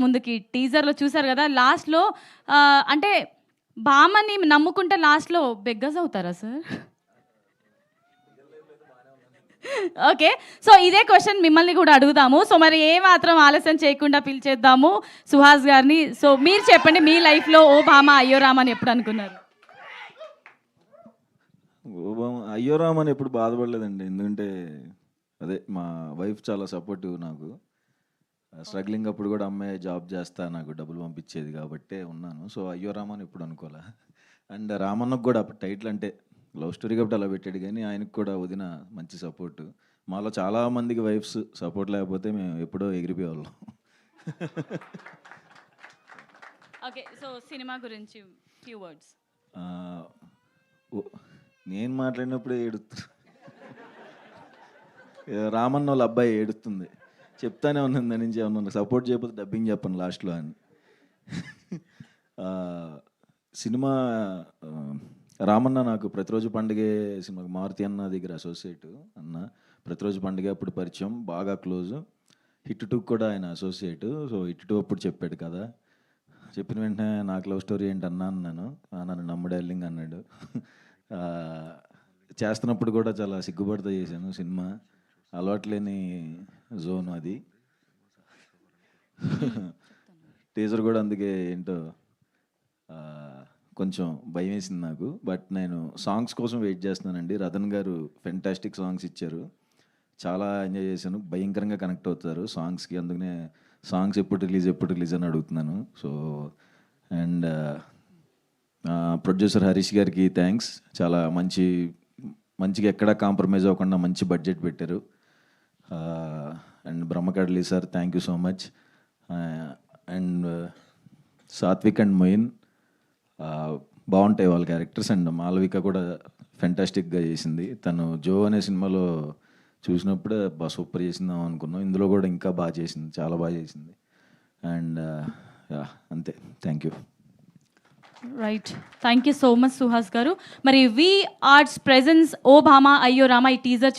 ముందుకి టీజర్లో చూసారు కదా, లాస్ట్లో అంటే బామ్మని నమ్ముకుంటే లాస్ట్లో బెగ్గర్స్ అవుతారా సార్? ఓకే, సో ఇదే క్వశ్చన్ మిమ్మల్ని కూడా అడుగుదాము. సో మరి ఏ మాత్రం ఆలస్యం చేయకుండా పిలిచేద్దాము సుహాస్ గారిని. సో మీరు చెప్పండి, మీ లైఫ్లో ఓ భామ అయ్యో రామ అని ఎప్పుడు అనుకున్నారు? ఓ భామ అయ్యో రామ అని ఎప్పుడు బాధపడలేదండి. ఎందుకంటే అదే మా వైఫ్ చాలా సపోర్టివ్ నాకు. స్ట్రగ్లింగ్ అప్పుడు కూడా అమ్మాయి జాబ్ చేస్తా నాకు డబ్బులు పంపించేది కాబట్టే ఉన్నాను. సో అయ్యో రామ అని ఎప్పుడు అనుకోలే. అండ్ రామన్నకు కూడా అప్పుడు టైటిల్ అంటే లవ్ స్టోరీ కాబట్టి అలా పెట్టాడు, కానీ ఆయనకు కూడా వదిన మంచి సపోర్టు. మాలో చాలా మందికి వైఫ్స్ సపోర్ట్ లేకపోతే మేము ఎప్పుడో ఎగిరిపోయేవాళ్ళం. ఓకే, సో సినిమా గురించి ఫ్యూ వర్డ్స్. నేను మాట్లాడినప్పుడే ఏడుస్తారు. రామన్న వాళ్ళ అబ్బాయి ఏడుస్తుంది. చెప్తానే ఉన్నాను దాని నుంచి, ఏమన్నా సపోర్ట్ చేయకపోతే డబ్బింగ్ చెప్పను లాస్ట్లో అని. సినిమా రామన్న నాకు ప్రతిరోజు పండుగే సినిమాకి మారుతి అన్న దగ్గర అసోసియేట్ అన్న. ప్రతిరోజు పండుగ అప్పుడు పరిచయం, బాగా క్లోజు. హిట్ 2 కూడా ఆయన అసోసియేట్. సో హిట్ 2 అప్పుడు చెప్పాడు కదా, చెప్పిన వెంటనే నాకు లవ్ స్టోరీ ఏంటి అన్నా అన్నాను. నన్ను నమ్ముడెల్లింగ్ అన్నాడు. చేస్తున్నప్పుడు కూడా చాలా సిగ్గుపడుతూ చేశాను సినిమా, అలవాట్లేని జోన్ అది. టీజర్ కూడా అందుకే ఏంటో కొంచెం భయం వేసింది నాకు. బట్ నేను సాంగ్స్ కోసం వెయిట్ చేస్తున్నానండి. రతన్ గారు ఫెంటాస్టిక్ సాంగ్స్ ఇచ్చారు, చాలా ఎంజాయ్ చేశాను. భయంకరంగా కనెక్ట్ అవుతారు సాంగ్స్కి, అందుకనే సాంగ్స్ ఎప్పుడు రిలీజ్ అని అడుగుతున్నాను. సో అండ్ ప్రొడ్యూసర్ హరీష్ గారికి థ్యాంక్స్. చాలా మంచిగా ఎక్కడా కాంప్రమైజ్ అవ్వకుండా మంచి బడ్జెట్ పెట్టారు. And Brahmakadli sir thank you so much. And Satvik and Moin బాగుంటాయి వాళ్ళ క్యారెక్టర్స్. అండ్ మాలవిక కూడా ఫెంటాస్టిక్గా చేసింది. తను జో అనే సినిమాలో చూసినప్పుడే సూపర్ చేసిందాం అనుకున్నాం. ఇందులో కూడా ఇంకా బాగా చేసింది, చాలా బాగా చేసింది. అండ్ అంతే, thank you. Right, thank you so much Suhas గారు. మరి వి ఆర్ట్స్ ప్రెజెన్స్ ఓ భామ అయ్యో రామ ఈ టీజర్ చూసి